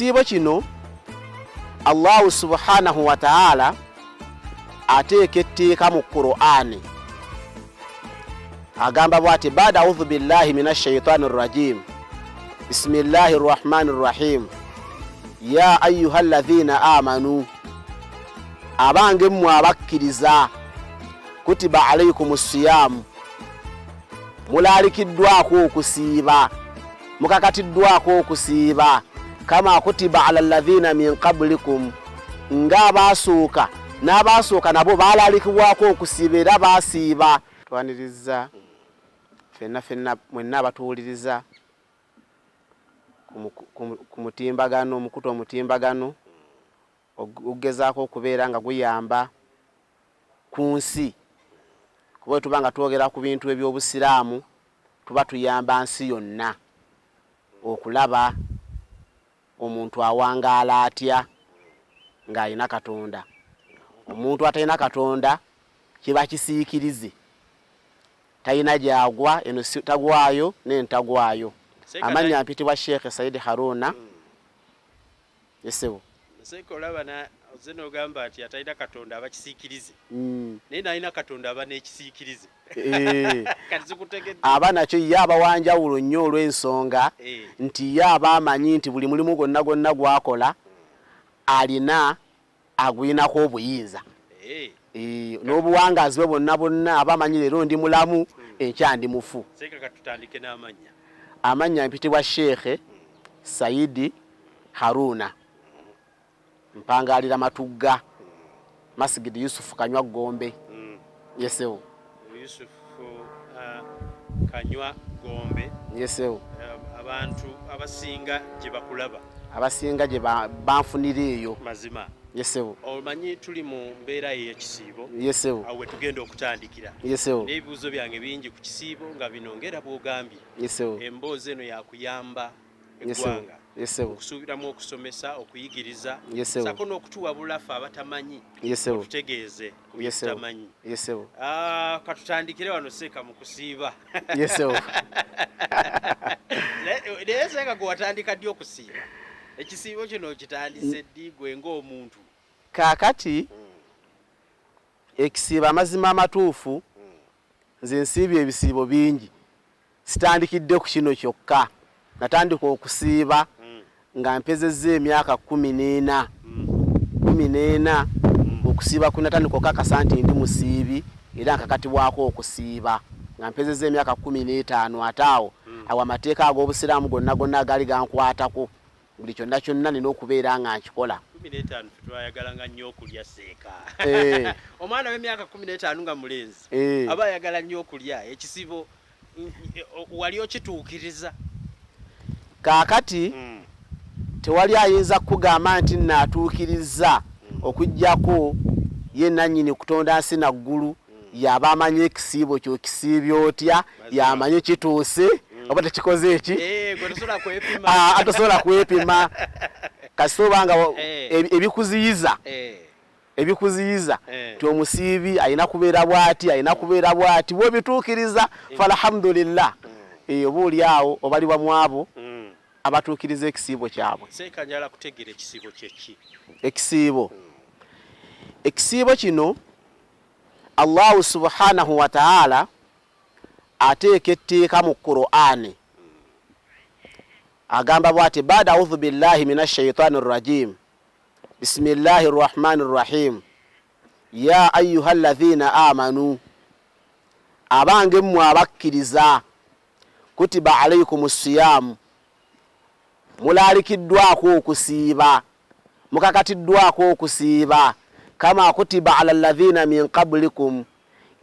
ekisiibo kino Allah subhanahu wa ta'ala ateeka etteeka mu Qur'ani agamba bw'ati baada a'udhu billahi minash shaitani rrajim bismillahir rahmanir rahim ya ayyuhalladhina amanu abange mmwe abakkiriza kutiba alaykumus siyam mulalikiddwako okusiiba mukakatiddwako okusiiba kama kutiba ala alladhina min qablikum ng'abasooka n'abasooka nabo balalikibwako okusiiba era basiiba. Twaniriza fenna mwenna abatuwuliriza ku mutimbagano omukutu omutimbagano ogezaako okubeera nga guyamba ku nsi kuba tuba nga twogera ku bintu eby'obusiraamu tuba tuyamba nsi yonna okulaba omuntu awangaala atya ng'alina Katonda. Omuntu atalina Katonda kiba kisiikirize, talina gyagwa, eno tagwayo n'entagwayo. Amanya mpitibwa Sheikh Saidi Haruna. Yesewo Seko labana ozeno gamba ati atalina Katonda abakisiikirize. Naye nalina Katonda aba n'ekisiikirize. Abana kyo yaba wanjawulo nnyo olw'ensonga nti yaba amanyi nti buli mulimu gonna gwakola alina agwinako obuyinza n'obuwangazi bwe bonna abamanyi leero ndi mulamu enkya ndi mufu. Seka katutandike n'amanya. Amanya mpitibwa Sheikh Saidi Haruna mpangalira matugga Masigidi Yusuf kanywa gombe. Yesewo Yusuf kanywa gombe. Yesewo abantu abasinga gye bakulaba abasinga gye banfunira eyo mazima. Yesewo omanyi tuli mu mbeera y'ekisiibo. Yesewo awe tugenda okutandikira. Yesewo n'ebibuuzo byange bingi ku kisiibo nga bino ngera bw'ogambye. Yesewo emboozi eno yakuyamba eggwanga. Yesewo okusuubiramu okusomesa okuyigiriza. Yesewo sako n'okutuwabula ffe abatamanyi. Yesewo tutegeeze ku bitamanyi. Yesewo katutandikire wano Seeka mu kusiiba. Yesewo naye Seeka gwe watandika ddi okusiiba? Ekisiibo kino kitandise ddi gwe ng'omuntu? Kaakati ekisiibo amazima amatuufu nze nsiibye ebisiibo bingi, sitandikidde ku kino kyokka. Natandika okusiiba nga mpezezza emyaka 14 okusiiba ku natandika okukakasa nti ndi musiibi era nkakatibwako okusiiba nga mpezezza emyaka 15 ate awo amateeka ag'obusiraamu gonna agali gankwatako buli kyonna nina okubeera nga nkikola. 15 twayagala nnyo okulya Seeka. Omwana w'emyaka 15 nga mulenzi aba ayagala nnyo okulya. Ekisibo wali okituukiriza? Kaakati tewali ayinza kugamba nti naatuukiriza okujjako ye nannyini kutonda nsi naggulu yaba amanye ekisiibo kyo kisiibye otya yamanye kituuse oba tekikoze eki atosobola kwepima kasooba nga ebikuziyiza ti omusiibi alina kubeera bw'ati bw'obituukiriza falhamdulillah. Obaoli awo obali bamu abo abatuukiriza ekisiibo kyabwe. Seeka njala kutegeera ekisiibo kyeki? Ekisiibo kino Allah subhanahu wa ta'ala ateeka etteeka mu Qur'ani agamba bw'ati baada a'udhu billahi minash shaitani rrajim bismillahir rahmanir rahim ya ayyuhalladhina amanu abange mmwe abakkiriza kutiba alaykumus siyam mulalikiddwako okusiiba mukakatiddwako okusiiba kama kutiba ala alladhina min qablikum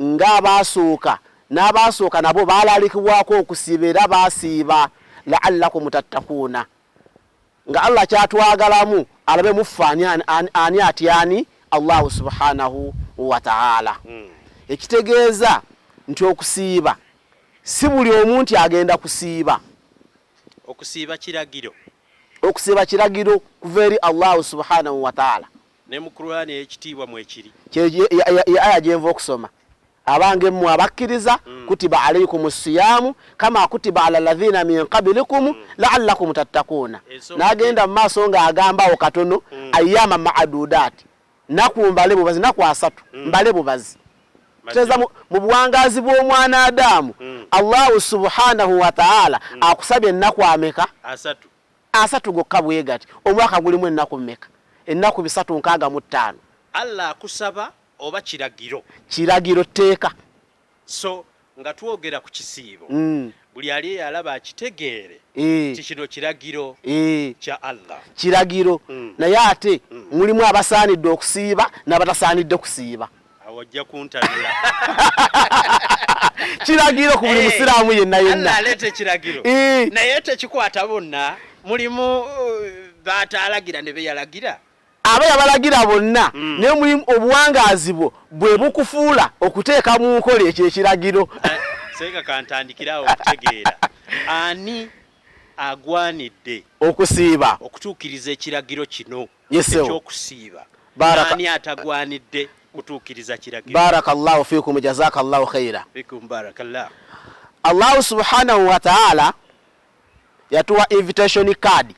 ng'abasooka n'abasooka nabo balalikibwako okusiiba era basiiba la'allakum tattaquuna nga Allah kyatwagalamu alabe mufa ani atyani Allah subhanahu wa ta'ala. Ekitegeeza nti okusiiba si buli omuntu agenda kusiiba. Okusiiba kiragiro. Okusiiba kiragiro kuva eri Allah subhanahu wa ta'ala. Ne mu Qur'ani ekitiibwa mu ekiri. Aya gyenva okusoma abange mmwe abakkiriza kutiba alaykumus siyamu kama kutiba ala alladhina min qablikum la'allakum tattaquna nagenda mu maaso nga agambawo katono ayyama ma'adudat nakumbale bubazi nakwasatu mbale bubazi teza mu buwangazi bw'omwana Adamu Allah subhanahu wa ta'ala akusabye ennaku ameka asatu gokka bwegati omwaka gulimu ennaku mmeka ennaku 365 Allah akusaba oba kiragiro teeka so nga twogera ku kisiibo buli ali yalaba akitegeere kino kiragiro kya Allah kiragiro naye ate mulimu abasaanidde okusiiba n'abatasaanidde kusiiba awajja kuntanira kiragiro ku buli musiraamu yenna Allah alete kiragiro naye tekikwata bonna mulimu baatalagira ne beyalagira aba yabalagira bonna ne mulimu obuwangazi bwe bukufuula okuteeka mu nkola ekyo ekiragiro seka kantandikirawo okutegeera ani agwanidde okusiiba okutuukiriza ekiragiro kino ekyokusiiba ani atagwanidde kutuukiriza kiragiro barakallahu fikum jazakallahu khaira fikum barakallahu Allah subhanahu wa ta'ala yatuwa invitation card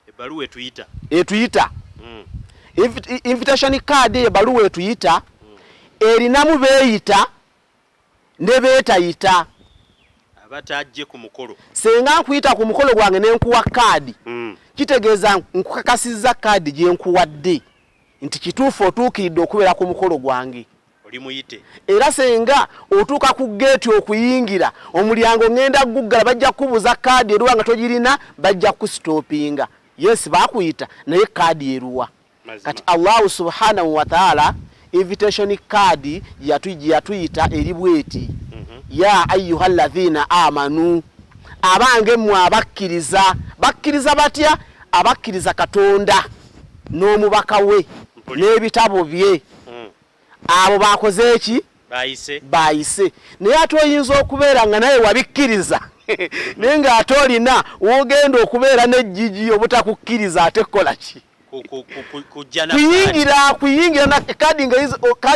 ebaluwa etuyita invitation card ebaluwa etuyita erinamu beeyita ne beetayita abatajje ku mukolo senga nkuyita ku mukolo gwange nenkuwa card kitegeeza nkukakasizza card gye nkuwadde nti kituufu otuukiridde okubeera ku mukolo gwange oli muyite era senga otuuka ku gate okuyingira omulyango ngenda guggala bajja kubuza card eruwa nga togirina bajja kusitopinga yes bakuyita naye card eruwa kati Allah subhanahu wa ta'ala invitation card yatuyita eri bweti ya ayyuhalladhina amanu abange mmwe abakkiriza batya abakkiriza Katonda n'omubaka we n'ebitabo bye abo bakoze eki bayise naye ate oyinza okubeera nga naye wabikkiriza naye nga ate olina wogenda okubeera n'ejjiji obutakukkiriza ate kola ki kuyingira na kadi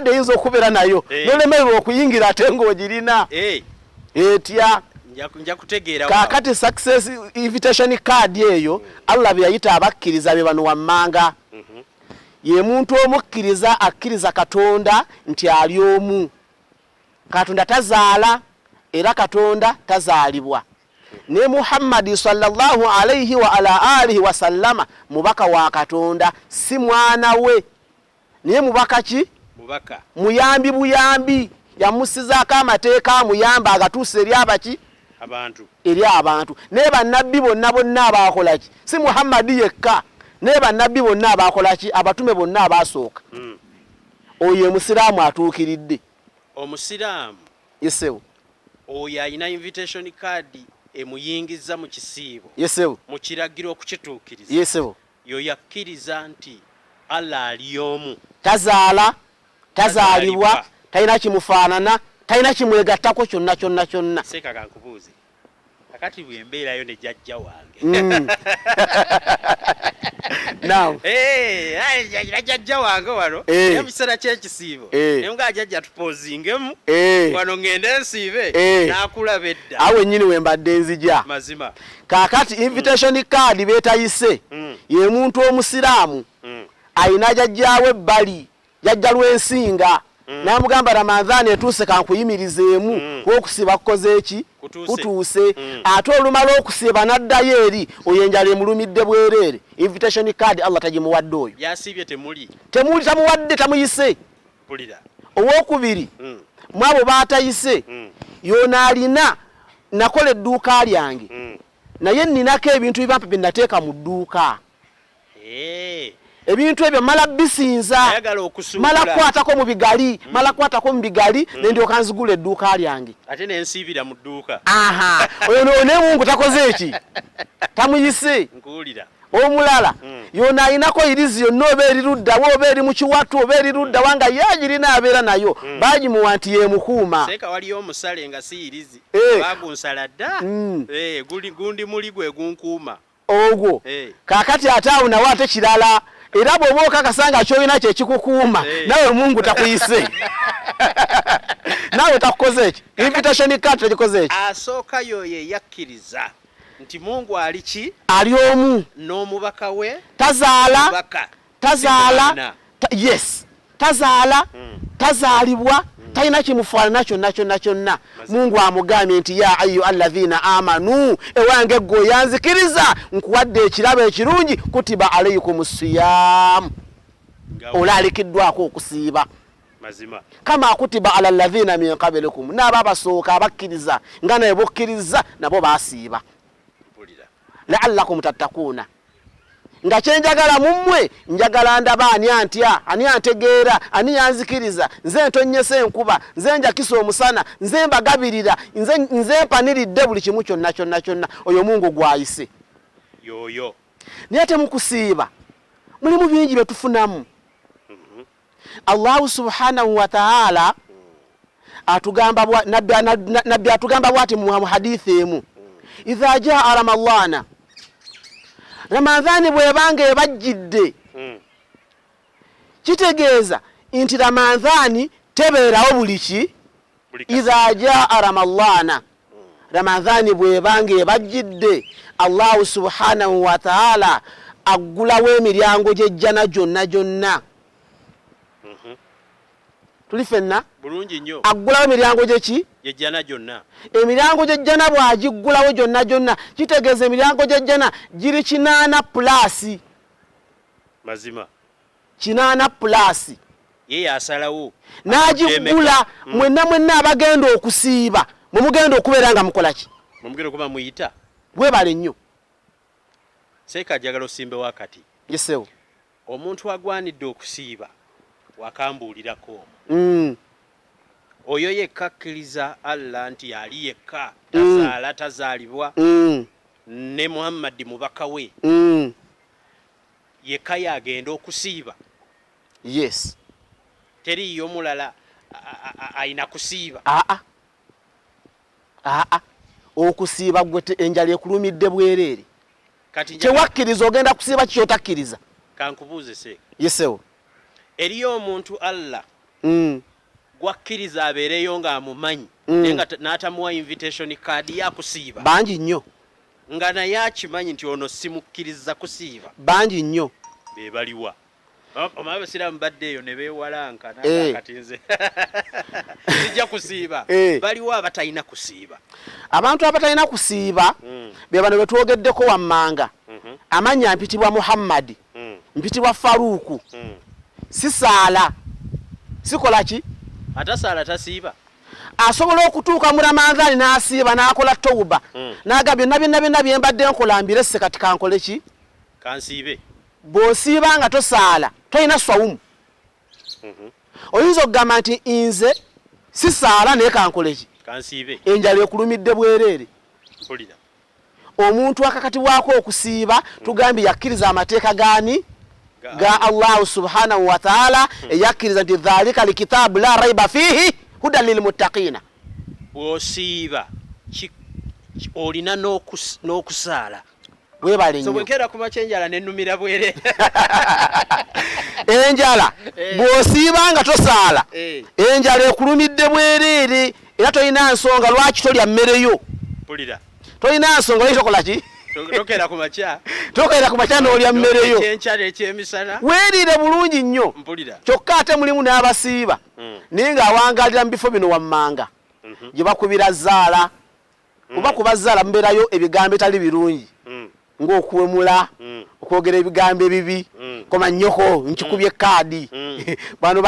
eyinza okubeera nayo nolemererwa okuyingira ate ng'ogirina etya nja kutegeera kakati success invitation card eyo Allah bye yayita abakkiriza be bano wammanga ye muntu omukkiriza akkiriza Katonda nti ali omu Katonda tazaala era Katonda tazaalibwa ne Muhammad sallallahu alayhi wa ala alihi wa sallama mubaka wa Katonda si mwana we ne mubaka ki muyambi buyambi yamusizaako amateeka muyamba agatuuse eri abaki eri abantu ne bannabbi bonna abakola ki si Muhammad yekka ne bannabbi bonna abakola ki abatume bonna abasooka oyo musiraamu atuukiridde omusiraamu yesewo oyo ayina invitation card emuyingiza mu kisiibo yesewo mu kiragiro okukituukiriza yesewo yo yakkiriza nti Allah ali omu tazaala tazaalibwa talina kimufaanana talina kimwegattako kyonna seeka kankubuuze kakati bwembeerayo ne jjajja wange now jjajja wange wano ebiseera ky'ekisiibo naye nga jjajja tupozingemu wano ngende nsiibe n'akulaba edda awe nnyini we mbadde nzija mazima kaakati invitation card beetayise ye muntu omusiraamu ayina jjajjaawe ebbali jjajja lw'ensinga namugamba Ramathan etuuse kankuyimirizeemu okusiba kukoze eki kutuuse ate olumala okusiba naddayo eri oyo enjala emulumidde bwereere invitation card Allah tagimuwadde oyo yasibye temuli tamuwadde tamuyise pulira owokubiri mwabo baatayise yona alina nakola edduuka lyange naye ninako ebintu bibampa bye nateeka mu dduuka ebintu ebyo mala bisinza mala kwatako mu bigali nendyoka nzigula edduuka lyange ate nensiibira mu dduuka oyo ne Mungu takoze eki tamuyise omulala yona ayinako irizi yonna oba eri luddawo oba eri mu kiwatu oba eri luddawa nga yagirina abeera nayo bagimuwa nti yemukuuma seeka waliyo omusale nga si irizi bagunsala dda gundi muli gwe gunkuuma ogwo kaakati ate awo nawo ate kirala era bw'oba okakasa nga ky'olina kye kikukuuma nawe Mungu takuyise nawe takukoze eki invitation card tegikoze eki asooka yoye yakkiriza nti Mungu ali ki ali omu n'omubaka we tazaala yes tazaala tazaalibwa talina kimufaanana kyonna Mungu amugambye nti ya ayu alladhina amanu ewange gwe oyanzikiriza nkuwadde ekirabo ekirungi kutiba alaykumus siyam olalikiddwako okusiiba mazima kama kutiba ala alladhina min qablikum nabo abasooka abakkiriza nga naye bokkiriza nabo basiiba la'allakum tattakuuna nga kyenjagala mummwe njagala ndaba ani antya ani antegeera ani yanzikiriza nze ntonyesa enkuba nze njakisa omusana nze mbagabirira nze mpaniridde buli kimu kyonna oyo Mungu gwayise yoyo naye temukusiiba mulimu bingi bye tufunamu Allah subhanahu wa ta'ala atugamba nabbi atugamba bwati mu hadithi emu idha jaa ramadhana Ramadhani bwebanga ebajjidde kitegeeza nti Ramadhani tebeerawo buliki idha jaa ramadhana Ramadhani bwebanga ebajjidde Allah subhanahu wa ta'ala aggulawo emiryango gy'ejjana gyonna tuli fenna bulungi nnyo aggulawo emiryango gyeki gy'ejjana gyonna emiryango gy'ejjana bw'agiggulawo gyonna kitegeeza emiryango gy'ejjana giri 8+ mazima 8+ ye yasalawo n'agiggula mwenna abagenda okusiiba mumugenda okubeera nga mukola ki mumugenda okuba muyita webale nnyo seeka ajagala osimbe wakati yesewo omuntu agwanidde okusiiba wakambuulirako oyo yekka akkiriza Allah nti ali yekka tazaala tazaalibwa ne Muhammad mubaka we yekka yagenda okusiiba yes teriyo mulala ayina kusiiba okusiiba gwe enjala ekulumidde bwereere kati tewakkiriza ogenda kusiiba kyotakkiriza kankubuuze se yesewo eriyo omuntu Allah gwakkiriza abeereyo ng'amumanyi nenga n'atamuwa invitation card yakusiiba bangi nnyo nga naye akimanyi nti ono simukkiriza kusiiba bangi nnyo be baliwa omaba basiraamu badde eyo ne beewalanka kati nze sijja kusiiba baliwo abatalina kusiiba abantu abatalina kusiiba be bano betwogeddeko wammanga amanya mpitibwa Muhammad mpitibwa Faruku sisaala sikola ki atasaala tasiiba asobola okutuuka mu Ramadhani n'asiiba n'akola tawuba n'agambye byonna byembadde nkola mbiresse kati kankole ki kansiibe bw'osiiba nga tosaala tolina swawumu oyinza okugamba nti nze sisaala naye kankole ki kansiibe enjala ekulumidde bwereere mpulira omuntu akakatibwako okusiiba tugambye yakkiriza amateeka gaani ga Allah subhanahu wa ta'ala yakkiriza nti dhalika likitabu la raiba fihi hudan lilmuttaqina bw'osiiba olina n'okusaala webale nnyo so bwenkera ku makya enjala nennumira bwere enjala bw'osiiba nga tosaala enjala ekulumidde bwereere era tolina nsonga lwaki tolya mmereyo mpulira tolina nsonga lwaki tokola ki tokera ku makya n'olya mmereyo ekyenkyala ekyemisana weeriire bulungi nnyo mpulira kyokka ate mulimu n'abasiiba naye ng'awangalira mu bifo bino wammanga gye bakubira zaala oba kuba zaala mubeerayo ebigambo etali birungi ng'okuwemula okwogera ebigambo ebibi koma nnyoko nkikubye kaadi bano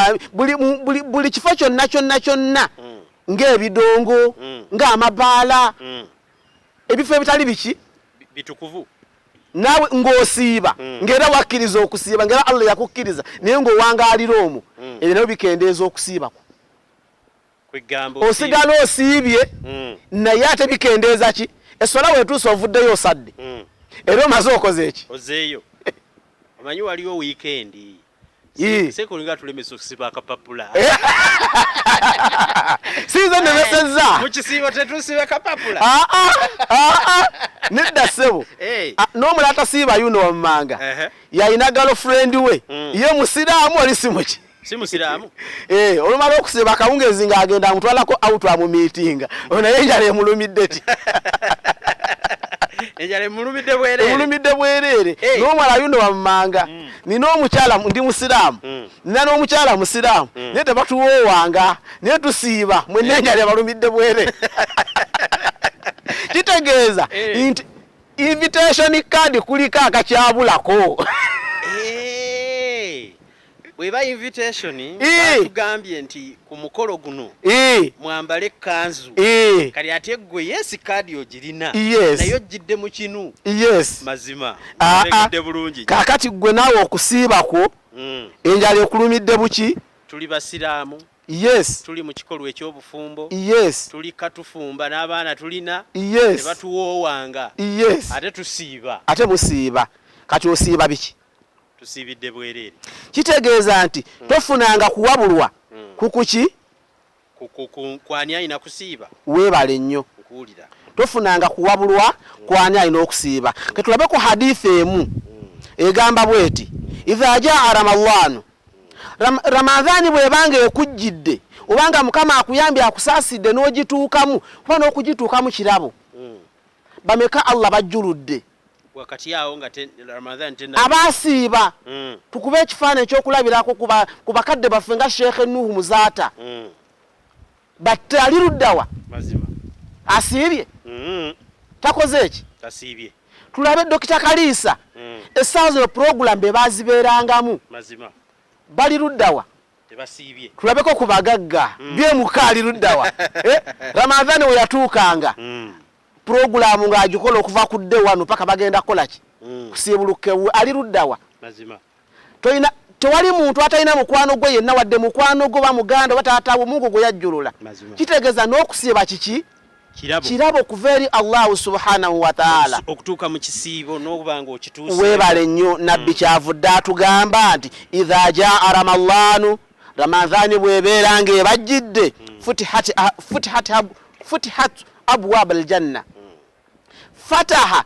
buli kifo kyonna ng'ebidongo ng'amabaala ebifo ebitali biki bitukuvu nawe ng'osiiba ng'era wakkiriza okusiiba ng'era Allah yakukkiriza naye ng'owangaalira omwo ebyo nabyo bikendeeza okusiiba osigala osiibye naye ate bikendeeza ki essola weetuusa ovuddeyo osadde era omaze okoze eki ozeeyo omanyi waliwo wiikendi sekulinga tulemesa okusiba akapapula siize nemesezza mukisiibo tetusibe kapapula nedda ssebo n'omulala tasiiba yuno wammanga yalina girlfriend we ye musiraamu oli si muki Si musiraamu. Olumala okusiba akawungezi ng'agenda amutwalako out amumiitinga. Ono enjala emulumidde ti. Enjala emulumidde bwereere. Emulumidde bwereere. N'omwala yuno wammanga. Nina omukyala ndi musiraamu. Nina n'omukyala musiraamu. Naye tebatuwoowanga. Naye tusiiba mwenna enjala ebalumidde bwereere. Kitegeeza nti invitation card kuliko akakyabulako. Weba invitation tugambye nti ku mukolo guno mwambale kanzu kali ate gwe yes card ogirina nayo jidde mu kinu mazima tegedde bulungi kakati gwe nawe okusiibako enjala ekulumidde buki tuli basiraamu tuli mu kikolwa eky'obufumbo tuli katufumba n'abaana tulina ne batuwoowanga ate tusiiba ate musiiba kati osiiba biki tusiibidde bwereere kitegeeza nti tofunanga kuwabulwa kukuki kwani alina kusiiba weebale nnyo nkuwulira tofunanga kuwabulwa kwani alina okusiiba ketulabe ku hadithi emu egamba bweti idha jaa ramadhanu ramadhani bwebanga ekujjidde obanga mukama akuyambye akusaasidde n'ogituukamu kuba n'okugituukamu kirabo bameka Allah bajjuludde wakati yao nga Ramadhan tena abasiiba tukube ekifaananyi ekyokulabirako ku bakadde baffe nga Sheikh Nuhu Muzaata batte ali luddawa mazima asiibye takoze eki tasiibye tulabe Dr. Kaliisa essaawa zino program be bazibeerangamu mazima bali luddawa tebasiibye tulabeko ku bagagga byemukaali luddawa Ramadhan we yatuukanga program ng'agikola okuva ku dde wano paka bagenda kola ki kusiibuluke ali luddawa mazima tewali muntu atalina mukwano gwe yenna wadde mukwano gwe bamuganda bataatawo Mungu gwe yajjulula kitegeeza n'okusiiba kiki kirabo okuva eri Allah subhanahu wa ta'ala okutuuka mu kisiibo n'okubanga okituuse weebale nnyo nabbi kyavudde atugamba nti idha jaa ramadhanu ramadhani bw'ebeera ng'ebajjidde futihat abwab aljanna fataha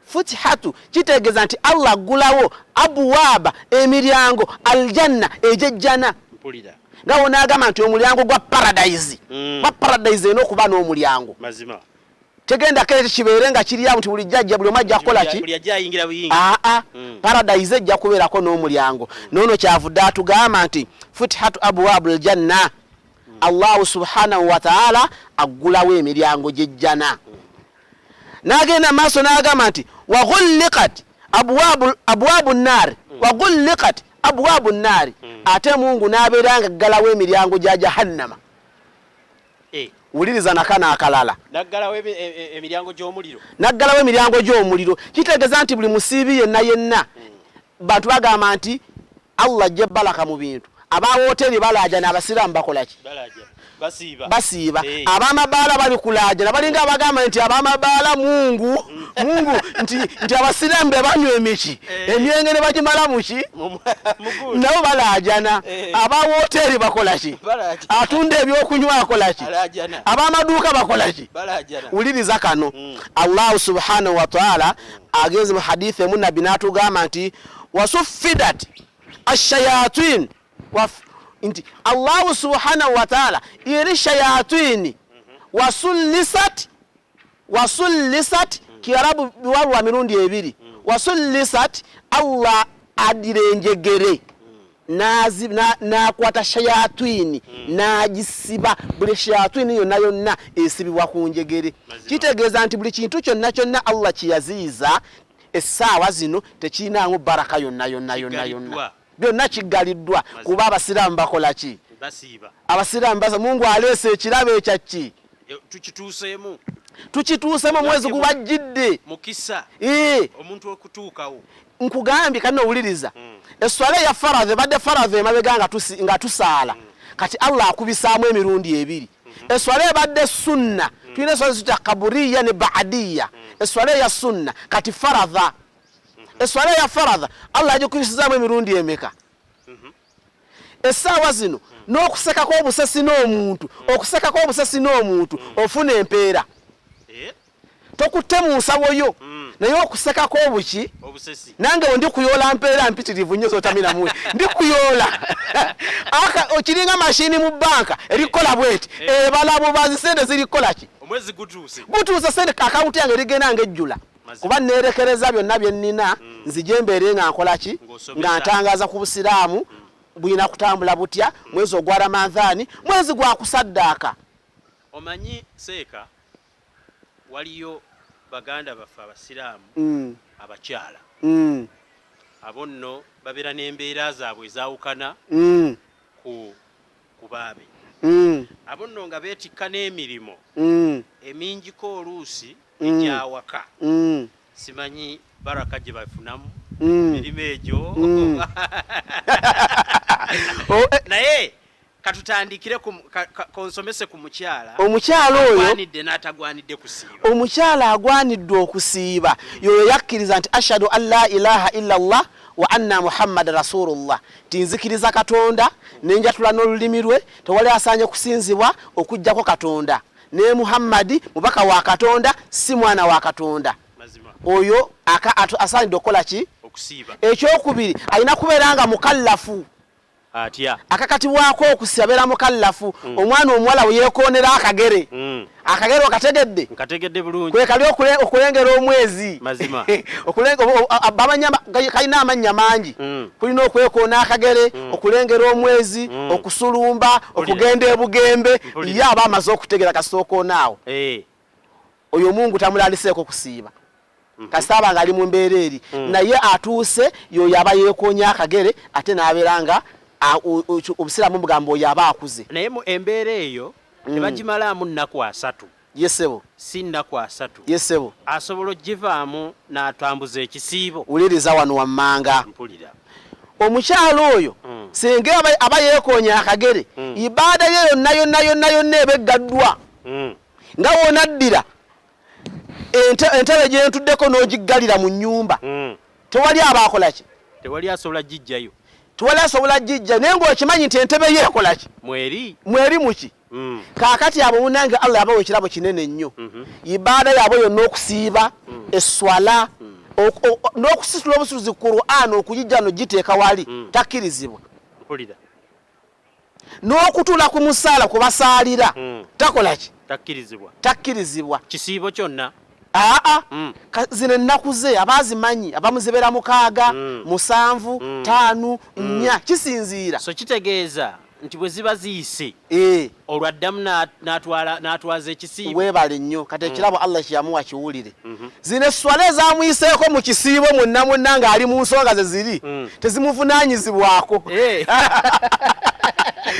futihatu kitegeeza nti Allah aggulawo abwaba emiryango aljanna ejejjana mpulira nga wonagamba nti omulyango gwa paradise n'okuba n'omulyango mazima tegenda kete kibeere nga kiriawo nti buli jjajja buli omu ajja kukola ki buli ajja ayingira buyingi paradise ejja kubeerako n'omulyango noono kyavudde atugamba nti futihatu abwabu aljanna Allah subhanahu wa ta'ala aggulawo emiryango gy'ejjana n'agenda maaso n'agamba nti waghulliqat abwabu nnaari waghulliqat abwabu nnaari ate Mungu n'abeera nga aggalawo emiryango gya jahannama wuliriza nakana akalala naggalawo emiryango gy'omuliro naggalawo emiryango gy'omuliro kitegeeza nti buli musiibi yenna bantu bagamba nti Allah ajja balaka mu bintu abawoteri balaajana abasiraamu bakola ki basiiba abamabaala bali kulaajana balinga abagamba nti abamabaala Mungu nti abasiraamu be banywa emiki emyenge ne bagimala muki nabo balaajana abawoteri bakola ki atunda ebyokunywa akola ki abamaduuka bakola ki wuliriza kano Allah subhanahu wa ta'ala agenze mu hadithi emu nabbi n'atugamba nti wasuffidat ash-shayatin inti Allah subhanahu wa ta'ala iri shayatini wasullisat kiarabu biwaru mirundi ebiri wasullisat Allah adirenjegere nakwata shayatini najisiba buli shayatini yonna esibibwa ku njegere kitegeeza nti buli kintu kyonna Allah kiyaziiza essaawa zino tekiinamu baraka yonna byonna kiggaliddwa kuba abasiraamu bakola ki abasiraamu basa Mungu aleese ekirabo ekyaki tukituusemu mwezi gubajjidde mukisa omuntu okutuukawo nkugambye kano owuliriza esswala ya faradhi badde faradhi emabega nga tusaala kati Allah akubisaamu emirundi ebiri esswala ebadde sunna tulina esswala zita kaburiya ne baadiya esswala ya sunna kati faradha esswala ya faradha Allah agikubisizaamu emirundi emeka essaawa zino n'okusekako obusesi n'omuntu ofuna empeera tokutte mu nsawo yo naye okusekako obuki nange we ndikuyoola mpeera mpitirivu nnyo zotamiramu ndikuyoola okiringa mashini mu banka erikola bweti ebala bubazi sente zirikola ki omwezi gutuuse sente akaunti yange erigenda ngejjula kuba nerekereza byonna bye nnina nzijembeere nga nkola ki nga ntangaza ku busiraamu bwina kutambula butya mwezi ogwa Ramadhan mwezi gwa kusaddaaka. Omanyi Seeka waliyo baganda baffe abasiraamu abakyala abo nno babeera n'embeera zaabwe ezaawukana ku baabe abo nno nga beetikka n'emirimu emingiko oluusi egyawaka simanyi baraka gye bafunamu emirimu egyo naye katutandikire konsomese ku mukyala oyo agwanidde n'atagwanidde kusiiba. Omukyala agwanidde okusiiba yoyo yakkiriza nti ashhadu an la ilaha illa Allah wa anna Muhammad rasulullah, tinzikiriza Katonda nenjatula n'olulimi lwe tewali asaanye kusinzibwa okujjako Katonda, ne Muhammadi mubaka wa Katonda si mwana wa Katonda. Oyo asaanidde okukola ki? Okusiiba. Ekyokubiri alina kubeera nga mukallafu. Atya akakatibwako okusabira mukallafu omwana omuwala we yeekoonera akagere akagere okategedde nkategedde bulungi kwe kali okulengera omwezi mazima kalina amanya mangi kulina okwekoona akagere okulengera omwezi okusulumba okugenda ebugembe ye aba amaze okutegera kasookoonaawo oyo Mungu tamulaliseeko kusiiba kasaba nga ali mu mbeera eri naye atuuse yoyo aba yeekoonya akagere ate n'abeera nga obusiraamu bugamba oyo aba akuze. Naye mu embeera eyo tebagimalamu nnaku 3. Yesebo si nnaku 3. Yesebo asobola ogivaamu n'atambuza ekisiibo. Wuliriza wano wammanga mpulira omukyalo oyo singa aba yeekoonya akagere ibaada ye yonna eba eggaddwa nga woonaddira entebe gye ntuddeko n'ogiggalira mu nnyumba tewali aba akola ki? Tewali asobola gijjayo. Tewali asobola gijja naye ng'okimanyi nti entebe ye ekola ki? Mweri muki? Kaakati abo munnange Allah yabawa ekirabo kinene nnyo. Ibaada yaabwe yonna okusiiba esswala n'okusitula obusuuzi Qur'an okugijja n'ogiteeka wali takkirizibwa. N'okutula ku musaala kubasaalira takola ki? Takkirizibwa. Kisiibo kyonna zino ennaku ze abazimanyi abamuzibera 6 7 5 4 kisinziira. So kitegeeza nti bwe ziba ziyise olwaddamu n'atwaza ekisiibo. Weebale nnyo kati ekirabo Allah kyamuwa kiwulire. Zino esswala ezaamuyiseeko mu kisiibo mwonna ng'ali mu nsonga ze ziri tezimuvunaanyizibwako.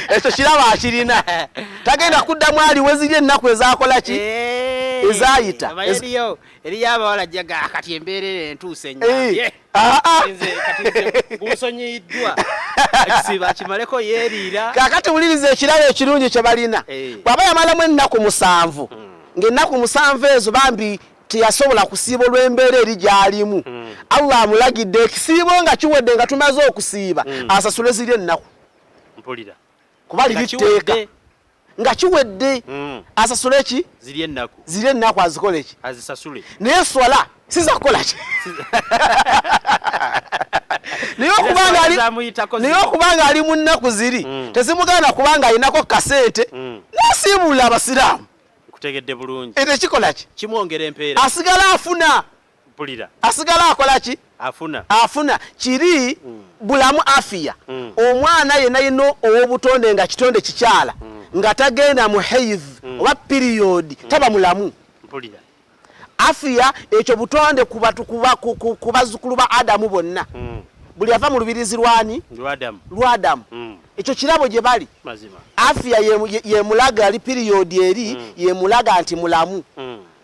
Ekyo kirabo akirina tagenda kuddamu ali we ziri ennaku ezaakola ki? Ezaayita eriyo abawala jaga kati embeerera entuuse ennyambye gusonyiddwa ekisiibo akimaleko yeeriira. Kaakati wuliriza ekirabo ekirungi kye balina bw'aba yamalamu ennaku 7 ng'ennaku 7 ezo bambi teyasobola kusiiba olw'embeera eri gy'alimu Allah amulagidde ekisiibo nga kiwedde nga tumaze okusiiba asasule ziri ennaku. Mpulira kuba liriteeka nga kiwedde asasule ki? Ziri ennaku azikole ki? Azisasule. Naye swala siza kukola ki? Naye okubanga ali mu nnaku ziri tezimugana kubanga alinako kasente n'asiibula abasiraamu. Kutegedde bulungi. Ekyo kikola ki? Kimwongera empeera. Asigala afuna. Mpulira. Asigala akola ki? Afuna kiri bulamu afiya. Omwana yenna ow'obutonde nga kitonde kikyala nga tagenda mu haidh oba period taba mulamu. Mpulira. Afiya ekyo butonde ku bazzukulu ba Adamu bonna. Buli ava mu lubirizi lw'Adamu. Ekyo kirabo gye bali. Afiya yemulaga ali period eri yemulaga nti mulamu.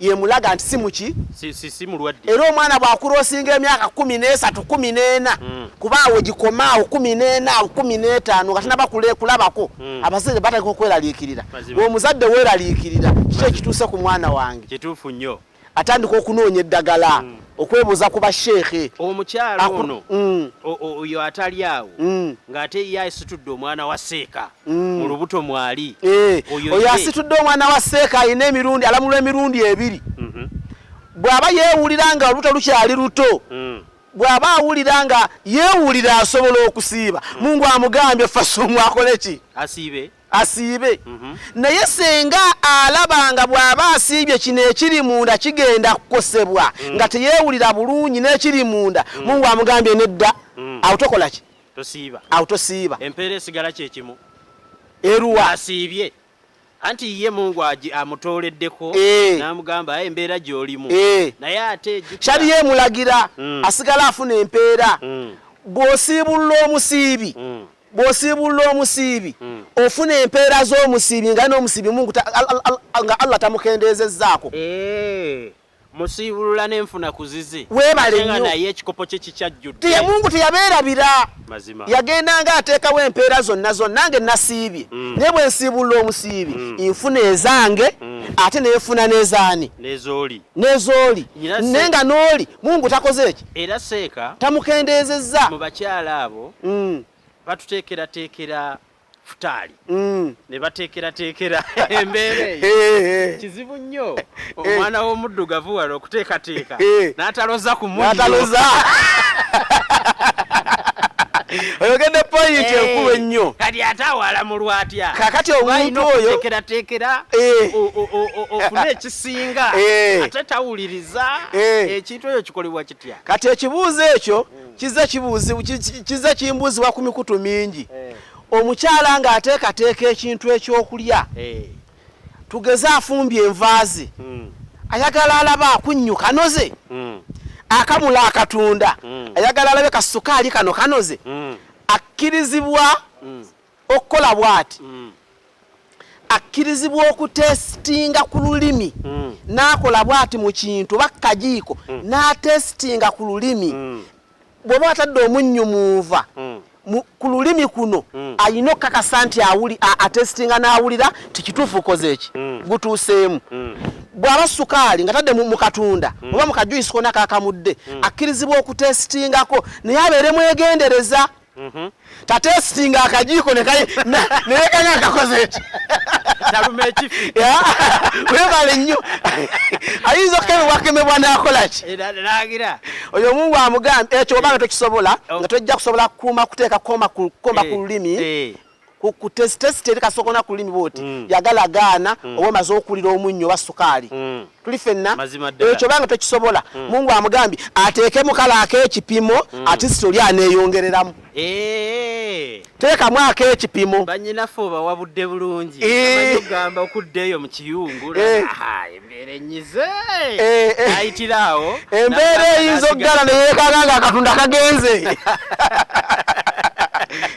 Yemulaga nti simuki si mulwadde. Era omwana bw'akuroosinga emyaka 13 14 kubaawo gikomaawo 14 15 nga tinaba kulabako abazadde batandika okweraliikirira. Omuzadde weeraliikirira kiki ekituuse ku mwana wange? Kituufu nnyo. Atandika okunoonya eddagala okwebuuza ku ba Sheikh. Omukyala ono oyo atali awo ng'ate ye asitudde omwana wa Seeka mu lubuto mwali. Oyo asitudde omwana wa Seeka alina emirundi alamulwa emirundi 2. Bw'aba yeewulira nga olubuto lukyali luto bw'aba awulira nga yeewulira asobola okusiiba Mungu amugambye fasumu akole ki asiibe naye senga alabanga bw'aba asiibye kino ekiri munda kigenda kukosebwa nga teyeewulira bulungi n'ekiri munda Mungu amugambye nedda awo tokola ki awo tosiiba empeera esigala kyekimu eruwa asiibye anti ye Mungu amutooleddeko n'amugamba embeera gy'olimu naye ate shali yemulagira asigala afuna empeera bw'osiibulula omusiibi ofuna empeera z'omusiibi nga n'omusiibi Mungu nga Allah tamukendeezezzaako musiibulula n'enfuna kuzizi weebale nnyo naye ekikopo kye kikyajjudde tiye Mungu teyabeerabira yagendanga ateekawo empeera zonna nge nasiibye naye bwe nsiibulula omusiibi nfuna ezange ate neefuna n'ezaani n'ezooli naye nga n'oli Mungu takoze eki era seeka tamukendeezezza mu bakyala abo batuteekerateekera futali ne bateekerateekera embeera kizibu nnyo omwana w'omuddugavu wala okuteekateeka n'ataloza ku muddo oyogedde point enkulu ennyo kati ate awala mu lwatya kakati omuntu oyo teekerateekera ofune ekisinga ate tawuliriza ekintu ekyo kikolebwa kitya kati ekibuuzo ekyo kize kimbuuzibwa ku mikutu mingi omukyala ng'ateekateeka ekintu ekyokulya tugeze afumbye envaazi ayagala alaba akunnyuka kanoze akamula akatunda ayagala alabe kasukaali kano kanoze akkirizibwa okukola bw'ati akkirizibwa okutesitinga ku lulimi n'akola bw'ati mu kintu bakkajiiko n'atesitinga ku lulimi bw'oba atadde omunnyumuuva ku lulimi kuno ayina okukakasa nti atesitinga n'awulira tikituufu ukoze eki gutuuseemu bw'aba sukaali nga tadde mu katunda oba mu kajuisi kona kakamudde akkirizibwa okutesitingako naye abeere mwegendereza tatesitinga akajiiko nekanya akakoze eki webale nnyo ayinza okukemebwakemebwa n'akola ki oyo Mungu amugambye ekyo obanga tokisobola nga tojja kusobola kuteeka koma ku lulimi ku test eri kasokona ku lulimi bwoti yagala gaana oba omaze okulira omunnyo oba sukaali tuli ffenna ekyo obanga tokisobola Mungu amugambye ateeke mukala ak'ekipimo atisiti oli aneeyongereramu teekamu ak'ekipimo bannyinaffe obawabudde bulungi amanyogamba okuddeeyo mu kiyungu embeera enyize ayitiraawo embeera eyinza okugala neyeekanga nga akatunda kagenze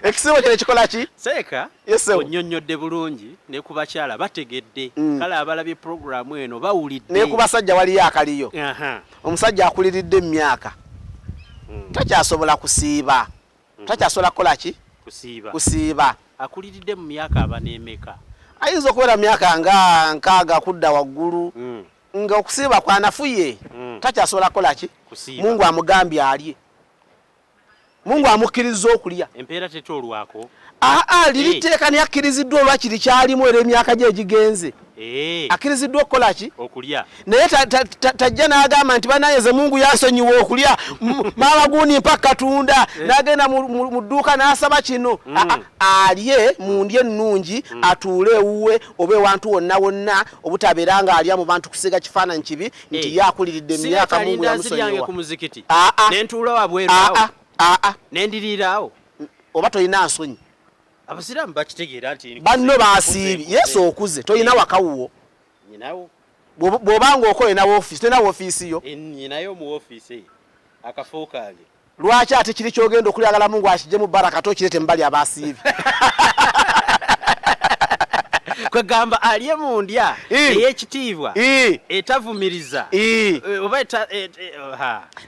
ekisibo kino kikola ki seeka onnyonnyodde bulungi ne ku bakyala bategedde kale abalabye puroguramu eno bawulidde ne ku basajja waliyo akaliyo omusajja akuliridde mu myaka takyasobola kusiiba takyasobola kukola ki kusiiba akuliridde mu myaka abaneemeka ayinza okubeera mu myaka nga nkaaga kudda waggulu nga okusiiba kwanafuye takyasobola kukola ki Mungu amugambye alye Mungu amukkiriza okulya empeera tetolwako liriteeka neyakkiriziddwa olwakiri kyalimu era emyaka gye egigenze akkiriziddwa okukola ki okulya naye tajja n'agamba nti banayeze Mungu yansonyiwa okulya maamaguuni mpaka katunda n'agenda mu dduuka n'asaba kino alye mu ndya ennungi atuule ewuwe oba ewantu wonna wonna obutabeera nga alya mu bantu kusiga kifaananyi kibi nti yakuliridde emyaka Mungu yamusonyiwa nentuula wabweru nendiriraawo oba tolina nsonyi abasiraamu bakitegeera nti banno baasiibi Yesu okuze tolina wakawuwo nyinawo bw'obanga okolina woofiisi tolina woofiisi yo nyinayo mu woofiisi akafo kange lwaki ate kiri kyogenda okulyagala Mungu akijje mu baraka tokirete mu bali abaasiibi kwegamba alye mu ndya ey'ekitiibwa etavumiriza oba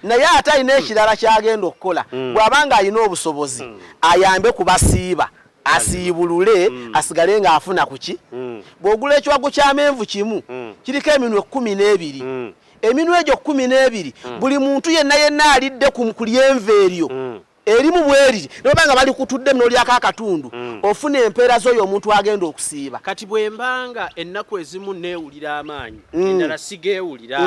naye ate alina ekirala kyagenda okukola bw'abanga alina obusobozi ayambe ku basiiba asiibulule asigale ng'afuna ku ki bw'ogula ekiwago ky'amenvu kimu kiriko eminwe 12 eminwe egyo 12 buli muntu yenna alidde ku lyenvu eryo erimu bweriri nobanga bali kutudde mnoli akatundu ofuna empeera zoyo omuntu agenda okusiiba kati bwembanga ennaku ezimu neewulira amaanyi endala sigeewulira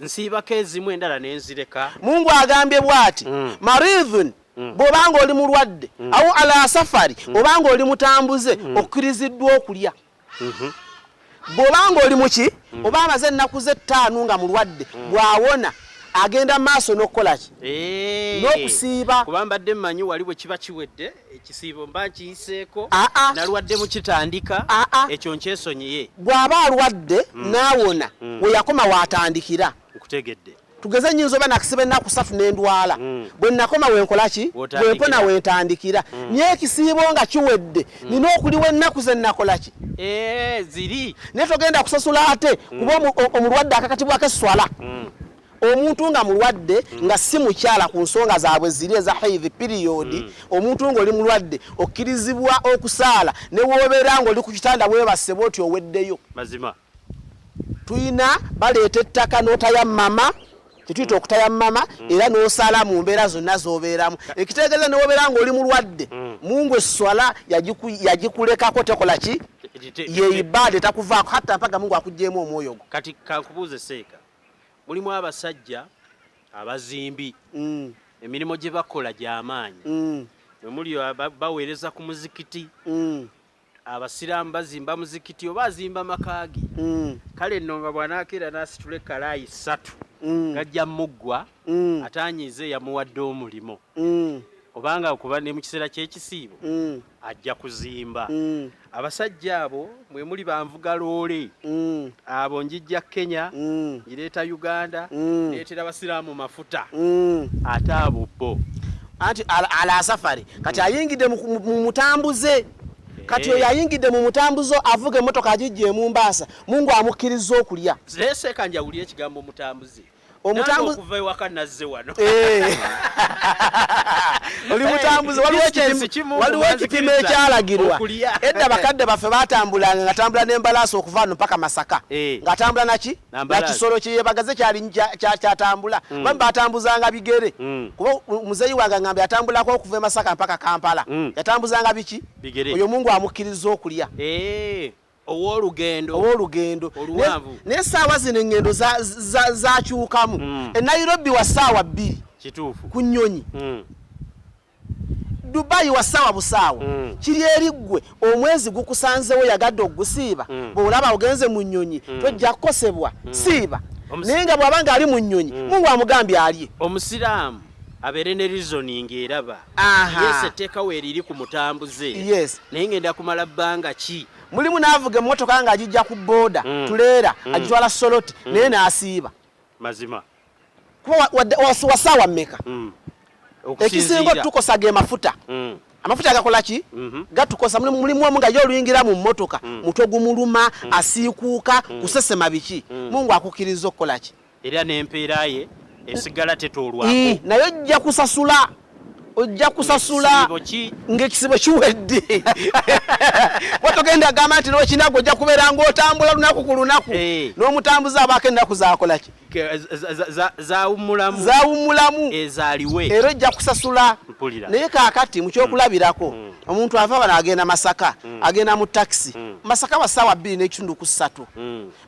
nsiibako ezimu endala nenzireka Mungu agambye bw'ati maridhun bw'obanga oli mulwadde awo ala safari obanga oli mutambuze okkiriziddwa okulya bw'obanga oli muki oba amaze ennaku ze 5 nga mulwadde bw'awona agenda maaso n'okukola ki n'okusiiba kuba mbadde mmanyi wali bwe kiba kiwedde ekisiibo mba nkiyiseeko nalwadde mu kitandika ekyo nkyesonyiye bw'aba alwadde n'awona we yakoma waatandikira nkutegedde tugeze nyinza oba nakisiba ennaku 3 n'endwala bwe nakoma wenkola ki bwempona wentandikira naye ekisiibo nga kiwedde nina okuliwa ennaku ze nakola ki ziri naye togenda kusasula ate kuba omulwadde akakatibwako esswala omuntu nga mulwadde nga si mukyala ku nsonga zaabwe ziri eza haidhi period omuntu nga oli mulwadde okkirizibwa okusaala ne wobeera nga oli ku kitanda weebase bwoti oweddeyo mazima tuyina baleeta ettaka n'otayammama kituyita okutayammama era n'osaala mu mbeera zonna z'obeeramu ekitegeeza ne wobeera nga oli mulwadde Mungu esswala yagikulekako tekola ki ye ibada etakuvaako hatta mpaka Mungu akugjeemu omwoyo gwo kati kankubuuze seeka mulimu abasajja abazimbi emirimu gye bakola gy'amaanyi mwe muli baweereza ku muzikiti abasiraamu bazimba muzikiti oba azimba makaagi kale nno nga bw'anaakera n'asitula ekkalaayi 3 gajja muggwa ataanyize yamuwadde omulimu obanga kuba ne mu kiseera ky'ekisiibo ajja kuzimba abasajja abo mwe muli banvuga loole abo njijja Kenya ngireeta Uganda neetera abasiraamu mafuta ate abo bo anti ala safari kati ayingidde mu mutambuze kati oyo ayingidde mu mutambuzo avuga emmotoka agijje mu Mbaasa Mungu amukkiriza okulya seeka njawulira ekigambo mutambuze omutambuze okuva ewaka nazze wano oli mutambuze waliwo ekipimo ekyalagirwa edda bakadde baffe batambulanga ngatambula n'embalaasi okuva wano mpaka Masaka ngatambula naki nakisolo kyeyebagaze kyatambula bambi batambuzanga bigere kuba muzeeyi wange ngambye yatambulako okuva e Masaka mpaka Kampala yatambuzanga biki oyo Mungu amukkiriza okulya owoolugendo oluwanvu n'essaawa zino engendo zakyukamu e Nairobi wa ssaawa 2 kituufu ku nnyonyi Dubai wa ssaawa busaawa kiri eriggwe omwezi gukusanzewo yagadde okugusiiba bw'olaba ogenze mu nnyonyi tojja kukosebwa siiba naye nga bw'abanga ali mu nnyonyi Mungu amugambye alye omusiraamu abeere ne reasoning eraba yes etteekawo eriri ku mutambuze naye ngenda kumala bbanga ki mulimu n'avuga emmotoka nga agijja ku booda tuleera agitwala soloti naye n'asiiba mazima kuba wa ssaawa mmeka ekisinga otukosa ge mafuta amafuta gakola ki gatukosa mulimu omu nga y'oluyingira mu mmotoka mutwe gumuluma asiikuuka kusesema biki Mungu akukkiriza okukola ki era n'empeera ye esigala tetoolwako naye ojja kusasula ng'ekisibo kiwedde watogenda agamba nti n'ekinago ojja kubeera ng'otambula lunaku ku lunaku n'omutambuze abaako ennaku zakola ki zawummulamu ezaaliwe era ojja kusasula naye kaakati mu kyokulabirako omuntu ava bano agenda Masaka agenda mu takisi Masaka wa ssaawa 2.3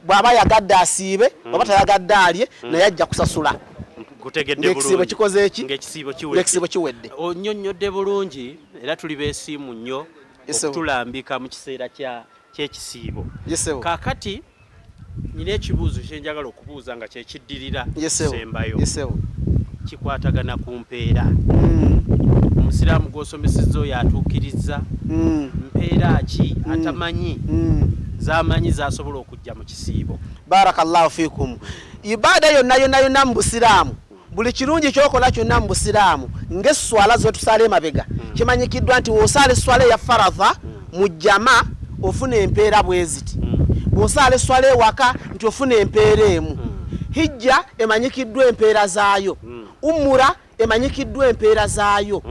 bw'aba yagadde asiibe oba tayagadde alye naye ajja kusasula ng'ekisibo kikoze eki ng'ekisibo kiwedde onnyonnyodde bulungi era tuli beesiimu nnyo okutulambika mu kiseera ky'ekisiibo kaakati nina ekibuuzo kyenjagala okubuuza nga kyekiddirira sembayo kikwatagana ku mpeera omusiraamu gw'osomesezza oyo atuukiriza mpeera ki atamanyi z'amanyi z'asobola okujja mu kisiibo barakallahu fikum ibada yonna mu busiraamu buli kirungi kyokola kyonna mu busiraamu ng'esswala zotusala emabega kimanyikiddwa nti w'osaala esswala eya faradha mu jama ofuna empeera bwe ziti bw'osaala esswala ewaka nti ofuna empeera emu hijja emanyikiddwa empeera zaayo umura emanyikiddwa empeera zaayo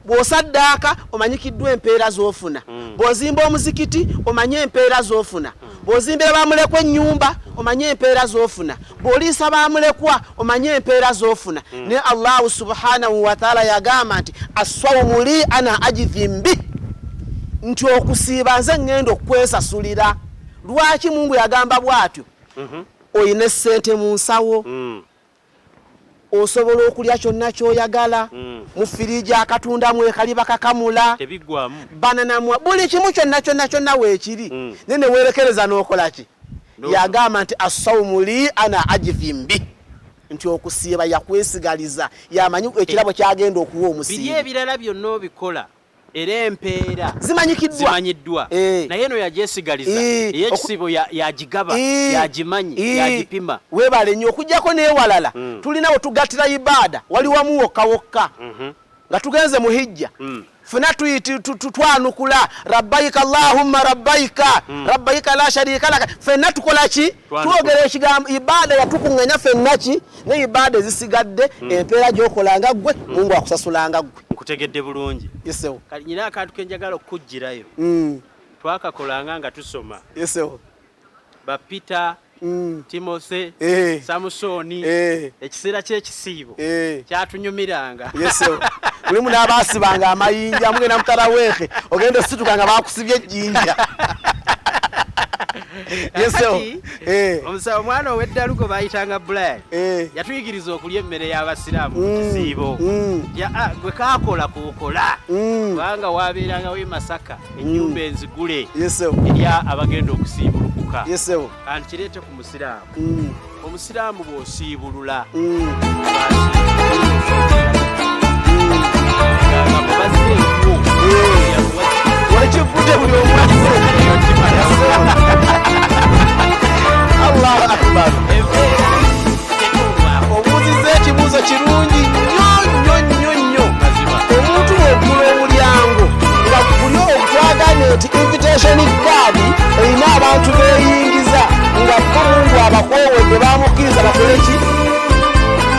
bw'osaddaaka omanyikiddwa empeera z'ofuna bw'ozimba omuzikiti omanye empeera z'ofuna bw'ozimbira bamulekwa ennyumba omanye empeera z'ofuna bw'oliisa bamulekwa omanye empeera z'ofuna ne Allahu subhanahu wa ta'ala yagamba nti as-sawmu li ana ajzi mbi nti okusiiba nze ngenda okwesasulira. Lwaki Mungu yagamba bw'atyo? Oyina essente mu nsawo osobola okulya kyonna ky'oyagala mu firiji akatundamu ekaliba kakamula bananamwa buli kimu kyonna weekiri nene weerekereza n'okola ki? Yagamba nti as-sawmu li ana ajzi mbi nti okusiiba yakwesigaliza yamanyi ekirabo kyagenda okuwa omusiibi. Biri ebirala byonna obikola era empeera zimanyiddwa naye eno yagyesigaliza ey'ekisibo yagigaba yagimanyi yagipima. Weebale nnyo okuggyako n'ewalala tulina we tugattira ibaada wali wamu wokka nga tugenze mu hijja funa twanukula rabbayika allahumma rabbayika la sharika laka fenna tukola ki twogera ekigambo ibaada yatukuŋŋanya fenna ki ne ibaada ezisigadde empeera gy'okolanga ggwe Mungu akusasulanga ggwe. Nkutegedde bulungi. Yesewo. Kali nyina akantu ke njagala okujjirayo twakakolanga nga tusoma. Yesewo. Ba Peter Timothy Samusoni ekiseera ky'ekisiibo kyatunyumiranga. Yesewo. Mulimu n'abaasibanga amayinja mugenda mutaraweehe ogenda osituka nga baakusibye ejjinja. Yesewo. Omusawo omwana ow'eddalugo bayitanga Black yatuyigiriza okulya emmere y'Abasiraamu mu kisiibo. Gwe kaakola kuukola kubanga waabeerangawo e Masaka ennyumba enzigule erya abagenda okusiibulukuka. Yesewo. Kanti kireete ku Musiraamu. Omusiraamu bw'osiibulula wekivudde buli omwase. Allahu akbar. Obuuziza ekibuuzo kirungi nnyo. Omuntu ogula omulyango nga buli ogutwagane nti invitation card erina abantu beeyingiza nga Mungu abakoowedde bamukkiriza bakole ki?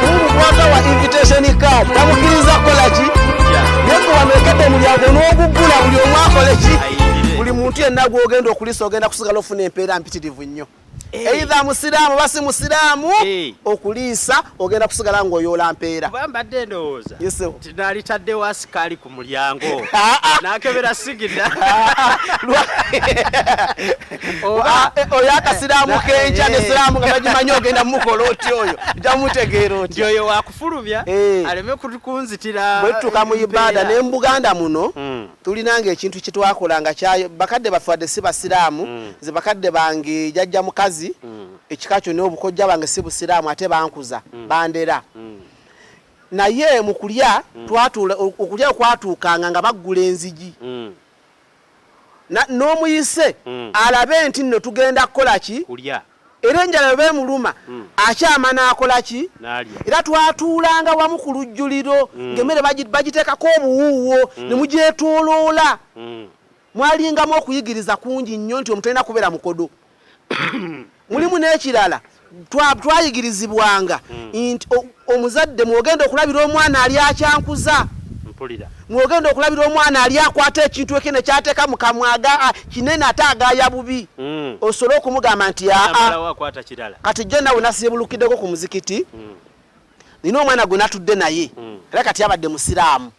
Mungu gwagawa invitation card bamukkiriza kukola ki? Yesu wamekedde omulyango n'ogugula buli omu akole ki? Buli muntu yenna gw'ogenda okulisa ogenda kusigala ofuna empeera mpitirivu nnyo. Either musiraamu basi musiraamu okuliisa ogenda kusigala ng'oyoola mpeera. Kuba mbadde ndowooza Yesewo. Naalitaddewo asikaali ku mulyango n'akebera sigida oyo akasiraamu kenja nesiraamu nga bagimanyi ogenda mukola oti oyo jamutegeera oti oyo wakufulumya aleme kukunzitira. Bwe tutuuka mu ibaada ne mu Buganda muno tulinanga ekintu kye twakolanga kyayo bakadde baffe wadde si basiraamu ze bakadde bange jjajja mukazi ekika kyo n'obukojja bange si busiraamu ate bankuza bandera naye mu kulya okulya kwatuukanga nga baggula enzigi n'omuyise alabe nti nno tugenda kukola ki era enjala beemuluma akyama n'akola ki era twatuulanga wamu ku lujjuliro ng'emmere bagiteekako obuwuuwo ne mugyetooloola mwalingamu okuyigiriza kungi nnyo nti omuntu alina kubeera mukodo. Mulimu n'ekirala twayigirizibwanga nti omuzadde mwogenda okulabira omwana ali akyankuza mwogenda okulabira omwana ali akwata ekintu ekine kyateeka mu kamwaga kinene ate agaaya bubi osobole okumugamba nti kati jjo nawe nasiibulukiddeko ku muzikiti nina omwana gwe natudde naye era kati abadde musiraamu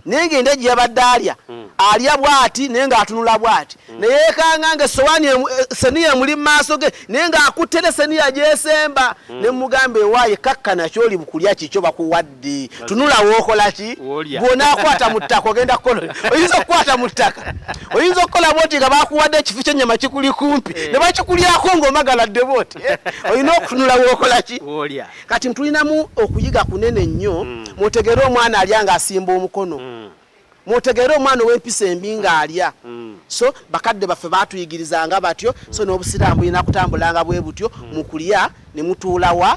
naye ng'enda gye yabadde alya bw'ati naye ng'atunula bw'ati naye yeekanga ng'essowaani seniya emuli mu maaso ge naye ng'akutte ne seniya gyesemba ne mugamba ewaaye kakkana ky'oli bukulya kikyo bakuwadde tunula wookola ki bw'onaakwata mu ttaka ogenda kukola oyinza okukwata mu ttaka oyinza okukola bw'oti nga baakuwadde ekifo ky'ennyama kikuli kumpi ne bakikulyako ng'omagaladde bw'oti olina okutunula wookola ki kati tulinamu okuyiga kunene nnyo mutegeere omwana alya ng'asimba omukono mutegeere omwana ow'empisa embi ng'alya so bakadde baffe baatuyigirizanga batyo so n'obusiraamu bulina kutambulanga bwe butyo mu kulya ne mutuulawa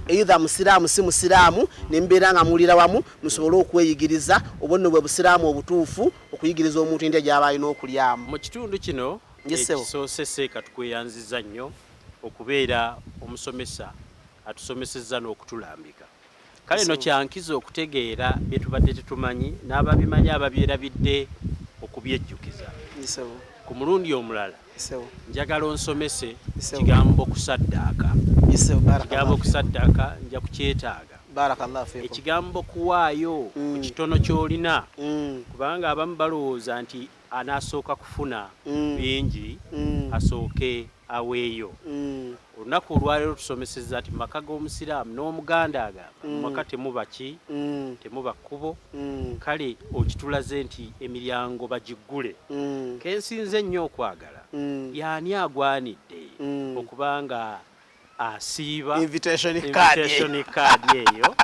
either musiraamu si musiraamu ne mubeera nga muwulira wamu musobole okweyigiriza obwo nno bwe busiraamu obutuufu okuyigiriza omuntu endya gy'aba alina okulyamu. Mu kitundu kino ekisoosese katukweyanziza nnyo okubeera omusomesa atusomesezza n'okutulambika. Kale no kyankiza okutegeera bye tubadde tetumanyi n'ababimanyi ababyerabidde okubyejjukiza. Ku mulundi omulala njagala onsomese kigambo kusaddaaka. Kigambo kusaddaaka nja kukyetaaga. Ekigambo kuwaayo ku kitono ky'olina kubanga abamu balowooza nti anaasooka kufuna bingi asooke aweeyo. Olunaku olwaleero tusomesezza nti maka g'omusiraamu n'omuganda agamba mu maka temuba ki temuba kkubo kale okitulaze nti emiryango bagiggule. Kensinze nnyo okwagala y'ani agwanidde okubanga asiiba invitation card eyo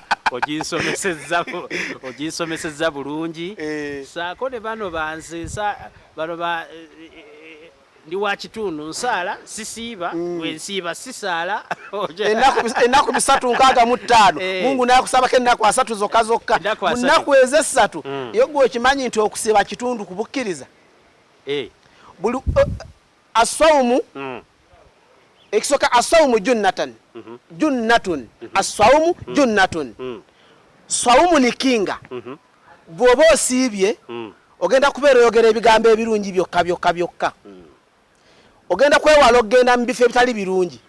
oginsomesezza bulungi. Ssaako ne bano banseesa bano ndi wa kitundu nsaala sisiiba wensiiba sisaala ennaku 365 Mungu nakusabako ennaku 3 zokka mu nnaku ezo 3 yo gwe okimanyi nti okusiiba kitundu kubukkiriza. Buli asawumu ekisooka asawumu junnatun asawumu junnatun sawumu ni kinga. Bw'oba osiibye ogenda kubeera oyogera ebigambo ebirungi byokka. Ogenda kwewala okgenda mu bifo ebitali birungi.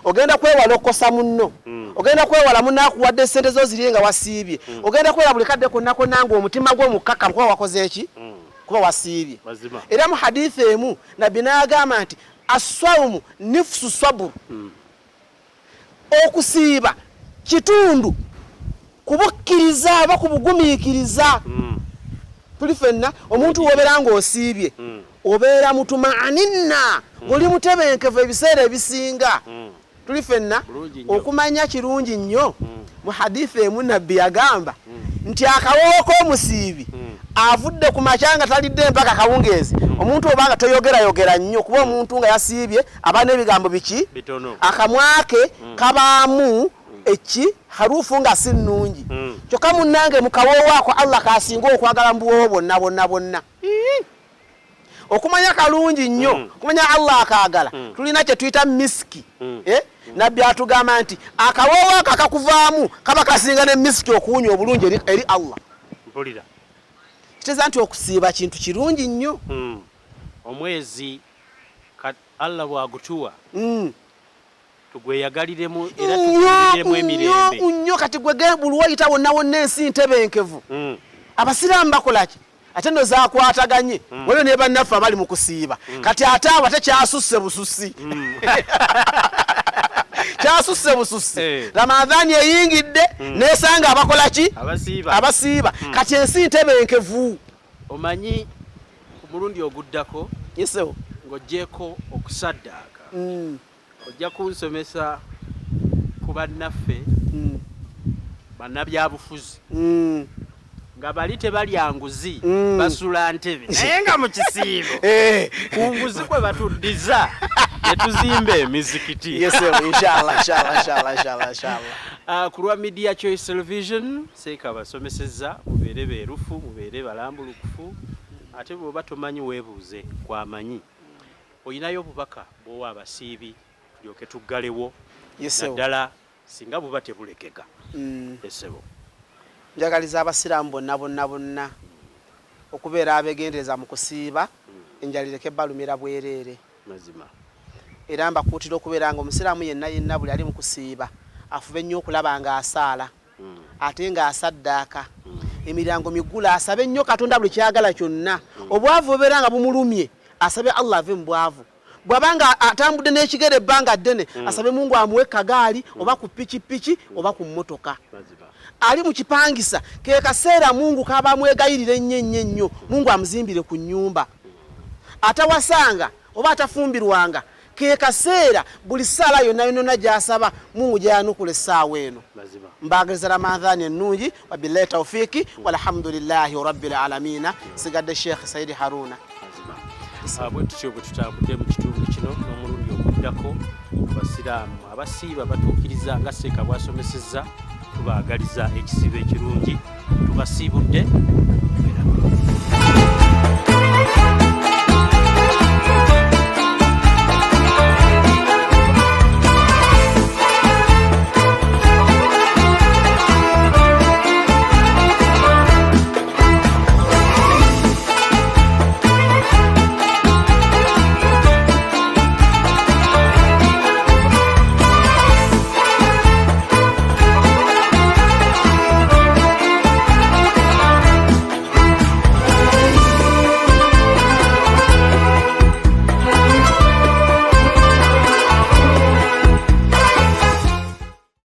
Ogenda kwewala okkosa munno. Ogenda kwewala munno akuwadde essente zo ziri nga wasiibye. Ogenda kwewala buli kadde konna nga omutima gwo mukkakkamu kuba wakoze eki kuba wasiibye. Era mu hadithi emu nabbi n'agamba nti asawumu nifusu saburu. Okusiiba kitundu kubukkiriza aba kubugumiikiriza. Tuli fenna omuntu wobeera ng'osiibye obeera mutumaaninna ng'oli mutebenkevu ebiseera ebisinga. Tuli fenna okumanya kirungi nnyo. Mu hadithi emu nabbi yagamba nti akawoowo k'omusiibi avudde ku makya nga talidde mpaka kawungeezi. Omuntu obanga toyogera nnyo kuba omuntu nga yasiibye aba n'ebigambo biki akamwake kabaamu eki harufu nga si nnungi. Kyokka munnange mu kawoowo ako Allah kasinga okwagala mu buwoowo bonna. Okumanya kalungi nnyo kumanya Allah akaagala tulina kye tuyita miski. Nabbi atugamba nti akawoowo ako akakuvaamu kaba kasinga ne miski okuwunya obulungi eri Allah. Kitegeeza nti okusiiba kintu kirungi nnyo. Omwezi Allah bw'agutuwa tugweyagaliremu era tuguliremu emirembe nnyo. Kati gwe buli wayita wonna ensi ntebenkevu. Abasiraamu bakolaki ate ndo zakwataganye waliwo ne bannaffe abali mu kusiiba. Kati ate abo tekyasusse bususi. Kyasusse bususi. Ramadhan eyingidde nesanga abakolaki abasiiba. Kati ensi ntebenkevu. Omanyi ku mulundi oguddako ng'oggyeko okusaddaaka ojja kunsomesa ku bannaffe bannabyabufuzi nga bali tebalya nguzi basula ntebe naye nga mu kisiibo ku nguzi kwe batuddiza ne tuzimba emizikiti. Ku lwa Media Choice Television Sheikh abasomesezza mubeere beerufu mubeere balambulukufu ate bw'oba tomanyi weebuuze kwamanyi. Oyinayo obubaka bw'owa abasiibi tulyoke tuggalewo naddala singa buba tebulekeka. Esebo njagaliza abasiraamu bonna okubeera abegendereza mu kusiiba enjalireke balumira bwereere mazima. Era mbakuutira okubeera nga omusiraamu yenna buli ali mu kusiiba afube nnyo okulaba nga asaala ate nga asaddaaka emiryango migula asabe nnyo Katonda buli kyagala kyonna. Obwavu obeera nga bumulumye asabe Allah ave mu bwavu. Bwabanga atambudde n'ekigere ebbanga ddene asabe Mungu amuwe kagaali oba ku pikipiki oba ku mmotoka. Ali mu kipangisa ke kaseera Mungu kaba mwegayirira ennyo Mungu amuzimbire ku nnyumba. Atawasanga oba atafumbirwanga ke kaseera buli sala yonna gy'asaba Mungu gyanukula essaawa eno. Mbagaliza Ramathan ennungi wa billahi tawfiiki walhamdulillahi rabbil aalamiina. Sigadde Sheikh Saidi Haruna. Bwe tutyo bwe tutambudde mu kitundu kino n'omulundi oguddako abasiraamu abasiiba batuukiriza nga Sheikh bw'asomesezza tubaagaliza ekisiibo ekirungi tubasiibudde.